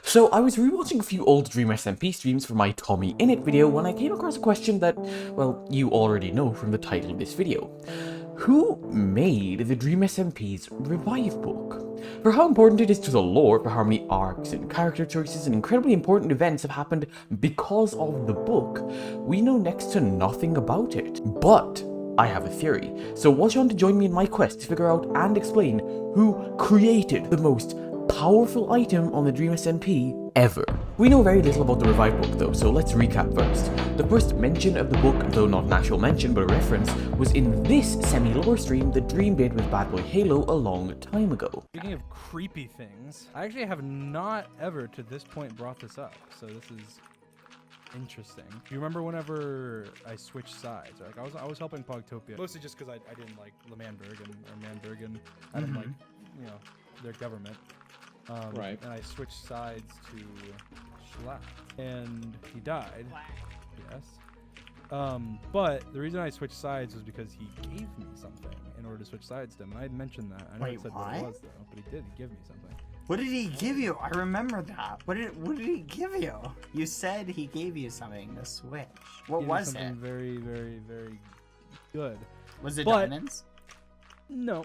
So I was rewatching a few old Dream SMP streams for my TommyInnit video when I came across a question that, well, you already know from the title of this video. Who made the Dream SMP's Revive book? For how important it is to the lore, for how many arcs and character choices and incredibly important events have happened because of the book, we know next to nothing about it. But I have a theory, so watch on to join me in my quest to figure out and explain who created the most powerful item on the Dream SMP ever. We know very little about the Revive book though, so let's recap first. The first mention of the book, though not an actual mention but a reference, was in this semi-lore stream that Dream did with Bad Boy Halo a long time ago. Speaking of creepy things, I actually have not ever to this point brought this up, so this is interesting. Do you remember whenever I switched sides? Like I was helping Pogtopia, mostly just because I didn't like Manbergen. I didn't like, you know, their government. Right. And I switched sides to Schlatt, and he died. Yes. But the reason I switched sides was because he gave me something in order to switch sides to him. And I had mentioned that. I never said what it was though, but he did give me something. What did he give you? I remember that. What did he give you? You said he gave you something to switch. What was it? Something very, very, very good. Was it diamonds? No.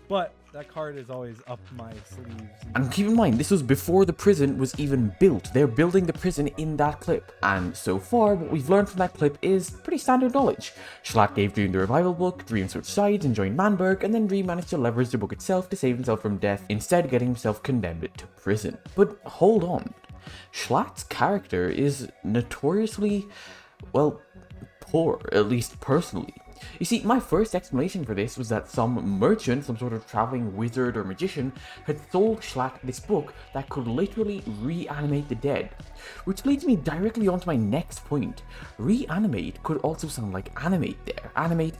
But that card is always up my sleeves. And keep in mind, this was before the prison was even built. They're building the prison in that clip. And so far, what we've learned from that clip is pretty standard knowledge. Schlatt gave Dream the revival book, Dream switched sides and joined Manberg, and then Dream managed to leverage the book itself to save himself from death, instead getting himself condemned to prison. But hold on. Schlatt's character is notoriously, well, poor, at least personally. You see, my first explanation for this was that some merchant, some sort of traveling wizard or magician, had sold Schlatt this book that could literally reanimate the dead. Which leads me directly onto my next point. Reanimate could also sound like animate there. Animate,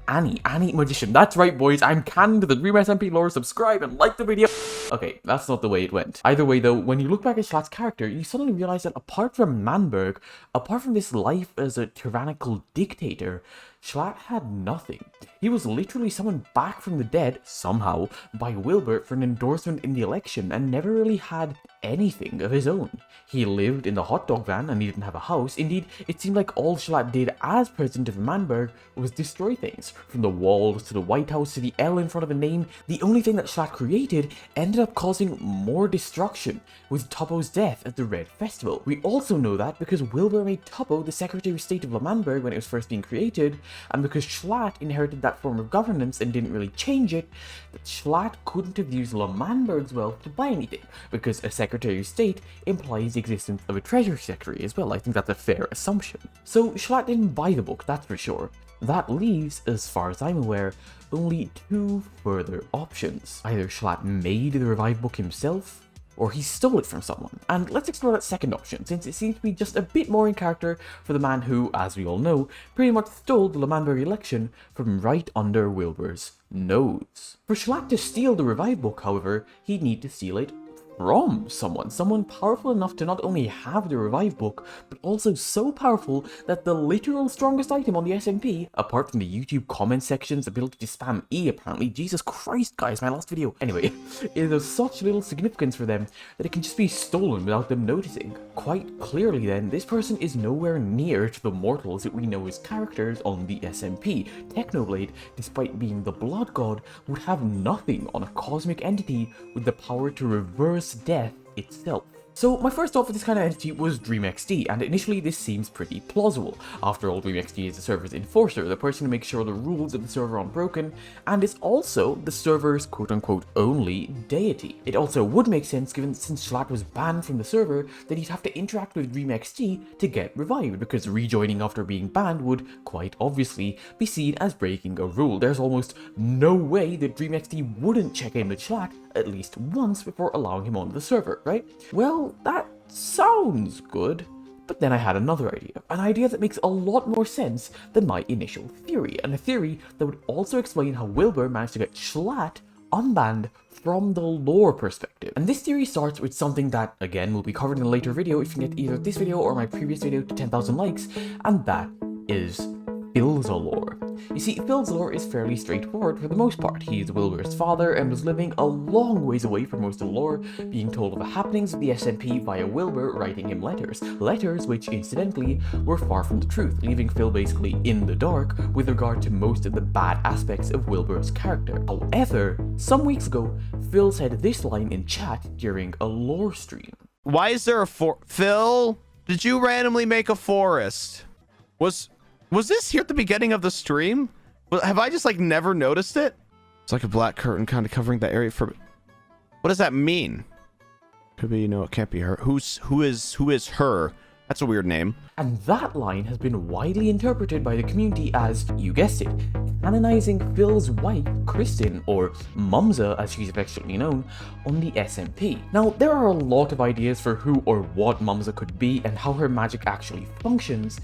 Annie magician. That's right, boys, I'm canon to the Dream SMP lore. Subscribe and like the video. Okay, that's not the way it went. Either way though, when you look back at Schlatt's character, you suddenly realize that apart from Manberg, apart from this life as a tyrannical dictator, Schlatt had nothing. He was literally summoned back from the dead, somehow, by Wilbur for an endorsement in the election and never really had anything of his own. He lived in the hot dog van and he didn't have a house. Indeed, it seemed like all Schlatt did as president of Manberg was destroy things. From the walls to the White House to the L in front of a name, the only thing that Schlatt created ended up causing more destruction, with Tubbo's death at the Red Festival. We also know that because Wilbur made Tubbo the Secretary of State of LeManberg when it was first being created, and because Schlatt inherited that form of governance and didn't really change it, that Schlatt couldn't have used LeManberg's wealth to buy anything, because a Secretary of State implies the existence of a Treasury Secretary as well. I think that's a fair assumption. So Schlatt didn't buy the book, that's for sure. That leaves, as far as I'm aware, only two further options. Either Schlatt made the Revive book himself, or he stole it from someone. And let's explore that second option, since it seems to be just a bit more in character for the man who, as we all know, pretty much stole the LeManberg election from right under Wilbur's nose. For Schlatt to steal the Revive book, however, he'd need to steal it from someone powerful enough to not only have the Revive book, but also so powerful that the literal strongest item on the SMP, apart from the YouTube comment section's ability to spam E apparently, Jesus Christ guys, my last video, anyway, is of such little significance for them that it can just be stolen without them noticing. Quite clearly then, this person is nowhere near to the mortals that we know as characters on the SMP. Technoblade, despite being the blood god, would have nothing on a cosmic entity with the power to reverse death itself. So my first thought for this kind of entity was Dream XD, and initially this seems pretty plausible. After all, Dream XD is the server's enforcer, the person who makes sure the rules of the server aren't broken, and is also the server's quote-unquote only deity. It also would make sense given since Schlatt was banned from the server that he'd have to interact with Dream XD to get revived, because rejoining after being banned would, quite obviously, be seen as breaking a rule. There's almost no way that Dream XD wouldn't check in with Schlatt at least once before allowing him onto the server, right? Well, that sounds good. But then I had another idea, an idea that makes a lot more sense than my initial theory, and a theory that would also explain how Wilbur managed to get Schlatt unbanned from the lore perspective. And this theory starts with something that, again, will be covered in a later video if you can get either this video or my previous video to 10,000 likes, and that is Philza lore. You see, Phil's lore is fairly straightforward for the most part. He is Wilbur's father and was living a long ways away for most of the lore, being told of the happenings of the SMP via Wilbur writing him letters. Letters which, incidentally, were far from the truth, leaving Phil basically in the dark with regard to most of the bad aspects of Wilbur's character. However, some weeks ago, Phil said this line in chat during a lore stream. Why is there a Phil, did you randomly make a forest? Was this here at the beginning of the stream? Have I just like never noticed it? It's like a black curtain kind of covering that area for. What does that mean? Could be, no, it can't be her. Who is her? That's a weird name. And that line has been widely interpreted by the community as, you guessed it, canonizing Phil's wife, Kristen, or Mumza as she's affectionately known, on the SMP. Now, there are a lot of ideas for who or what Mumza could be and how her magic actually functions.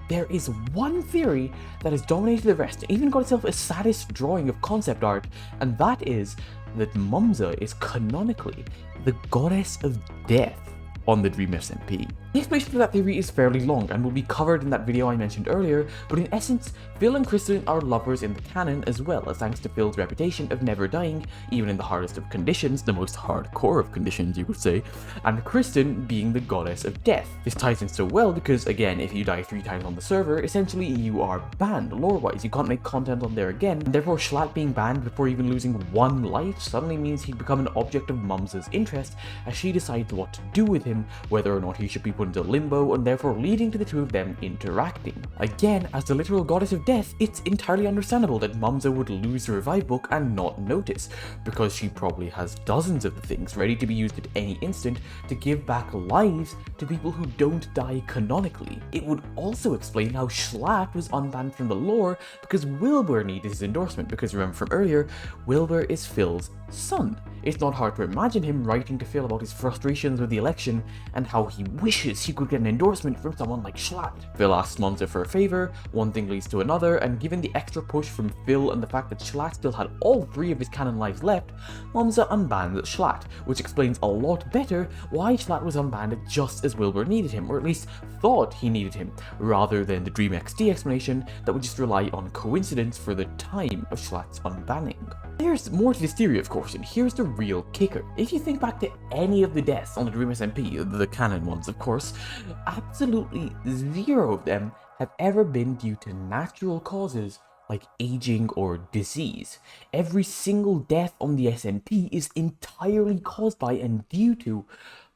There is one theory that has dominated the rest and even got itself a saddest drawing of concept art, and that is that Mumza is canonically the goddess of death on the Dream SMP. The explanation for that theory is fairly long and will be covered in that video I mentioned earlier, but in essence, Phil and Kristen are lovers in the canon as well, as thanks to Phil's reputation of never dying, even in the hardest of conditions, the most hardcore of conditions you could say, and Kristen being the goddess of death. This ties in so well because, again, if you die 3 times on the server, essentially you are banned lore-wise, you can't make content on there again, and therefore Schlatt being banned before even losing 1 life suddenly means he'd become an object of Mumza's interest as she decides what to do with him, whether or not he should be put into limbo, and therefore leading to the two of them interacting. Again, as the literal goddess of death, it's entirely understandable that Mumza would lose the revive book and not notice, because she probably has dozens of the things ready to be used at any instant to give back lives to people who don't die canonically. It would also explain how Schlatt was unbanned from the lore because Wilbur needed his endorsement, because remember from earlier, Wilbur is Phil's son. It's not hard to imagine him writing to Phil about his frustrations with the election and how he wishes he could get an endorsement from someone like Schlatt. Phil asks Mumza for a favor, one thing leads to another, and given the extra push from Phil and the fact that Schlatt still had all 3 of his canon lives left, Mumza unbans Schlatt, which explains a lot better why Schlatt was unbanned just as Wilbur needed him, or at least thought he needed him, rather than the Dream XD explanation that would just rely on coincidence for the time of Schlatt's unbanning. There's more to this theory, of course, and here's the real kicker. If you think back to any of the deaths on the Dream SMP, the canon ones of course, absolutely 0 of them have ever been due to natural causes like aging or disease. Every single death on the SMP is entirely caused by and due to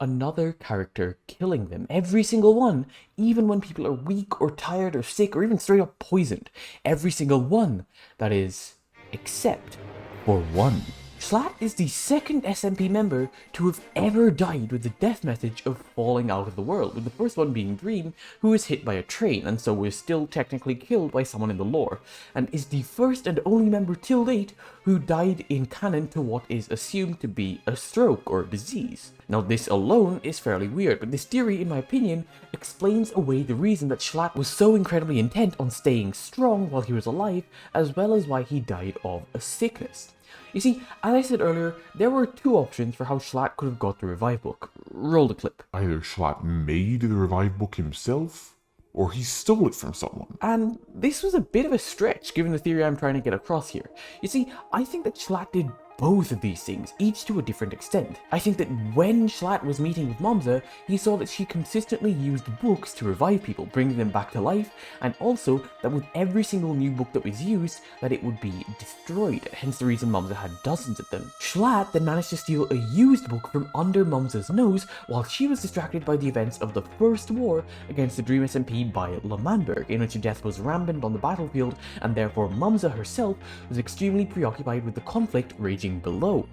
another character killing them. Every single one, even when people are weak or tired or sick or even straight up poisoned. Every single one, that is, except for 1. Schlatt is the 2nd SMP member to have ever died with the death message of falling out of the world, with the first one being Dream, who was hit by a train and so was still technically killed by someone in the lore, and is the first and only member till date who died in canon to what is assumed to be a stroke or disease. Now this alone is fairly weird, but this theory, in my opinion, explains away the reason that Schlatt was so incredibly intent on staying strong while he was alive, as well as why he died of a sickness. You see, as I said earlier, there were 2 options for how Schlatt could have got the revive book. Roll the clip. Either Schlatt made the revive book himself, or he stole it from someone. And this was a bit of a stretch given the theory I'm trying to get across here. You see, I think that Schlatt did both of these things, each to a different extent. I think that when Schlatt was meeting with Mumza, he saw that she consistently used books to revive people, bringing them back to life, and also that with every single new book that was used, that it would be destroyed, hence the reason Mumza had dozens of them. Schlatt then managed to steal a used book from under Mumza's nose while she was distracted by the events of the First War against the Dream SMP by LEMMiNO, in which death was rampant on the battlefield, and therefore Mumza herself was extremely preoccupied with the conflict raging below.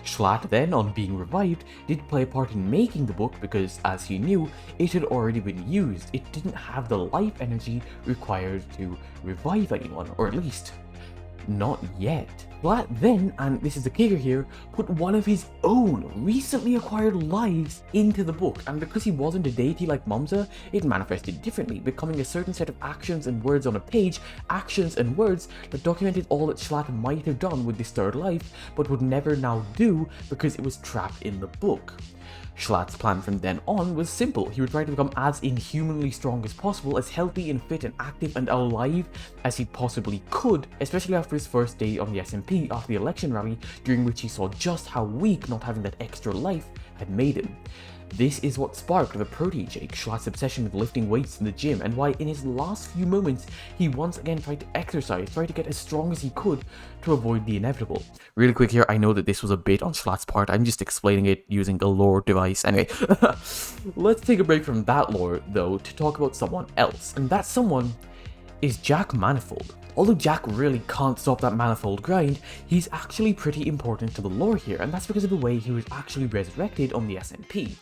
Schlatt then, on being revived, did play a part in making the book because, as he knew, it had already been used. It didn't have the life energy required to revive anyone, or at least not yet. Schlatt then, and this is the kicker here, put one of his own recently acquired lives into the book, and because he wasn't a deity like Mumza, it manifested differently, becoming a certain set of actions and words on a page, actions and words that documented all that Schlatt might have done with this 3rd life, but would never now do because it was trapped in the book. Schlatt's plan from then on was simple. He would try to become as inhumanly strong as possible, as healthy and fit and active and alive as he possibly could, especially after his first day on the SMP after the election rally, during which he saw just how weak not having that extra life had made him. This is what sparked the protege, Schlatt's obsession with lifting weights in the gym, and why in his last few moments he once again tried to exercise, tried to get as strong as he could to avoid the inevitable. Really quick here, I know that this was a bit on Schlatt's part, I'm just explaining it using a lore device. Anyway, let's take a break from that lore though to talk about someone else, and that someone is Jack Manifold. Although Jack really can't stop that manifold grind, he's actually pretty important to the lore here, and that's because of the way he was actually resurrected on the SMP.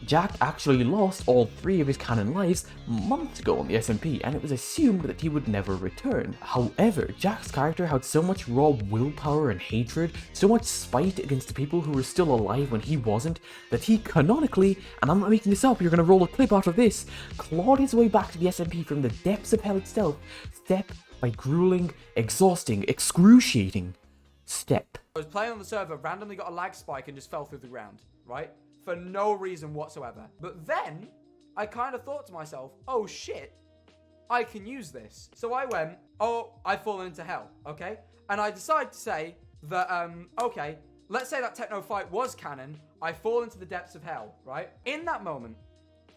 Jack actually lost all 3 of his canon lives months ago on the SMP, and it was assumed that he would never return. However, Jack's character had so much raw willpower and hatred, so much spite against the people who were still alive when he wasn't, that he canonically, and I'm not making this up, you're gonna roll a clip after this, clawed his way back to the SMP from the depths of hell itself, step by grueling, exhausting, excruciating step. I was playing on the server, randomly got a lag spike and just fell through the ground, right? For no reason whatsoever. But then, I kind of thought to myself, oh shit, I can use this. So I went, oh, I've fallen into hell, okay? And I decided to say that, okay, let's say that techno fight was canon, I fall into the depths of hell, right? In that moment,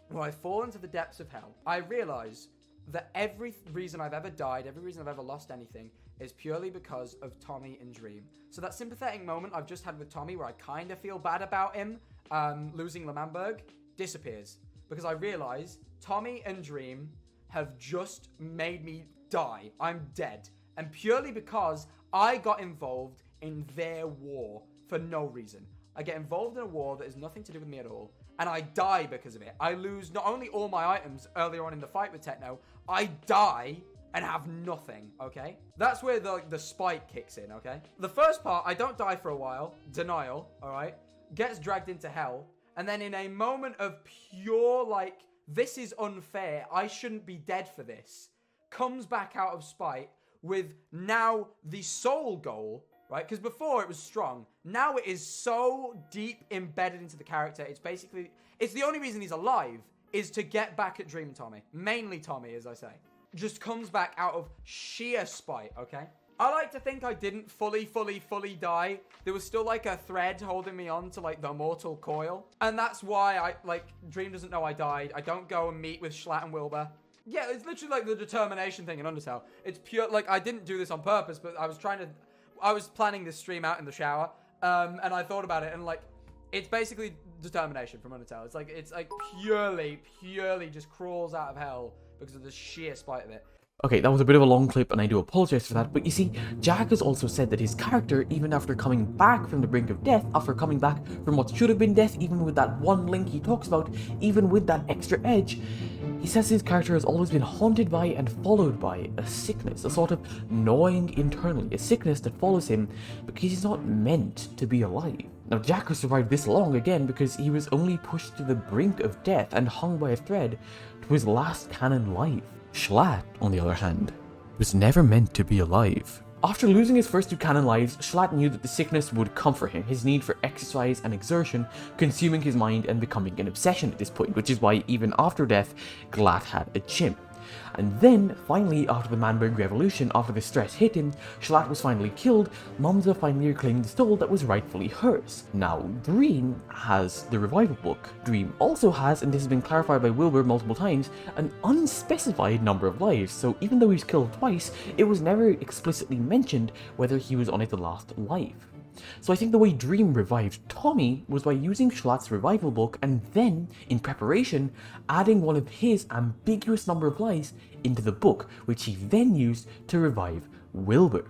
where I fall into the depths of hell, I realize that every reason I've ever died, every reason I've ever lost anything is purely because of Tommy and Dream. So that sympathetic moment I've just had with Tommy where I kind of feel bad about him losing Lemanberg disappears because I realize Tommy and Dream have just made me die. I'm dead. And purely because I got involved in their war for no reason. I get involved in a war that has nothing to do with me at all, and I die because of it. I lose not only all my items earlier on in the fight with Techno, I die and have nothing, okay? That's where the spike kicks in, okay? The first part, I don't die for a while, denial, all right? Gets dragged into hell, and then in a moment of pure, like, this is unfair, I shouldn't be dead for this, comes back out of spite with now the soul goal, right? Because before it was strong. Now it is so deep embedded into the character. It's basically, it's the only reason he's alive is to get back at Dream and Tommy. Mainly Tommy, as I say. Just comes back out of sheer spite, okay? I like to think I didn't fully die. There was still like a thread holding me on to like the mortal coil. And that's why Dream doesn't know I died. I don't go and meet with Schlatt and Wilbur. Yeah, it's literally like the determination thing in Undertale. It's pure, like I didn't do this on purpose, but I was planning this stream out in the shower, and I thought about it, and like, it's basically determination from Undertale. It's like purely just crawls out of hell because of the sheer spite of it. Okay, that was a bit of a long clip and I do apologize for that, but you see, Jack has also said that his character, even after coming back from the brink of death, after coming back from what should have been death, even with that one link he talks about, even with that extra edge, he says his character has always been haunted by and followed by a sickness, a sort of gnawing internally, a sickness that follows him because he's not meant to be alive. Now, Jack has survived this long again because he was only pushed to the brink of death and hung by a thread to his last canon life. Schlatt, on the other hand, was never meant to be alive. After losing his first 2 canon lives, Schlatt knew that the sickness would come for him, his need for exercise and exertion consuming his mind and becoming an obsession at this point, which is why even after death, Glatt had a gym. And then, finally, after the Manberg Revolution, after the stress hit him, Schlatt was finally killed, Momza finally reclaimed the soul that was rightfully hers. Now, Dream has the revival book. Dream also has, and this has been clarified by Wilbur multiple times, an unspecified number of lives, so even though he was killed twice, it was never explicitly mentioned whether he was on his last life. So I think the way Dream revived Tommy was by using Schlatt's revival book and then, in preparation, adding one of his ambiguous number of lives into the book, which he then used to revive Wilbur.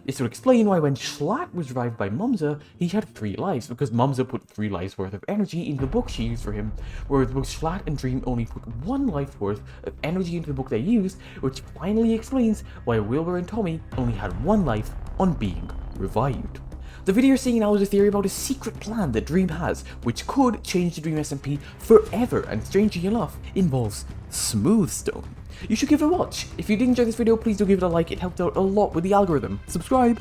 This would explain why when Schlatt was revived by Momza, he had 3 lives, because Momza put 3 lives worth of energy into the book she used for him, whereas both Schlatt and Dream only put 1 life worth of energy into the book they used, which finally explains why Wilbur and Tommy only had 1 life on being revived. The video you're seeing now is a theory about a secret plan that Dream has, which could change the Dream SMP forever, and strangely enough, involves Smoothstone. You should give it a watch. If you did enjoy this video, please do give it a like, it helped out a lot with the algorithm. Subscribe!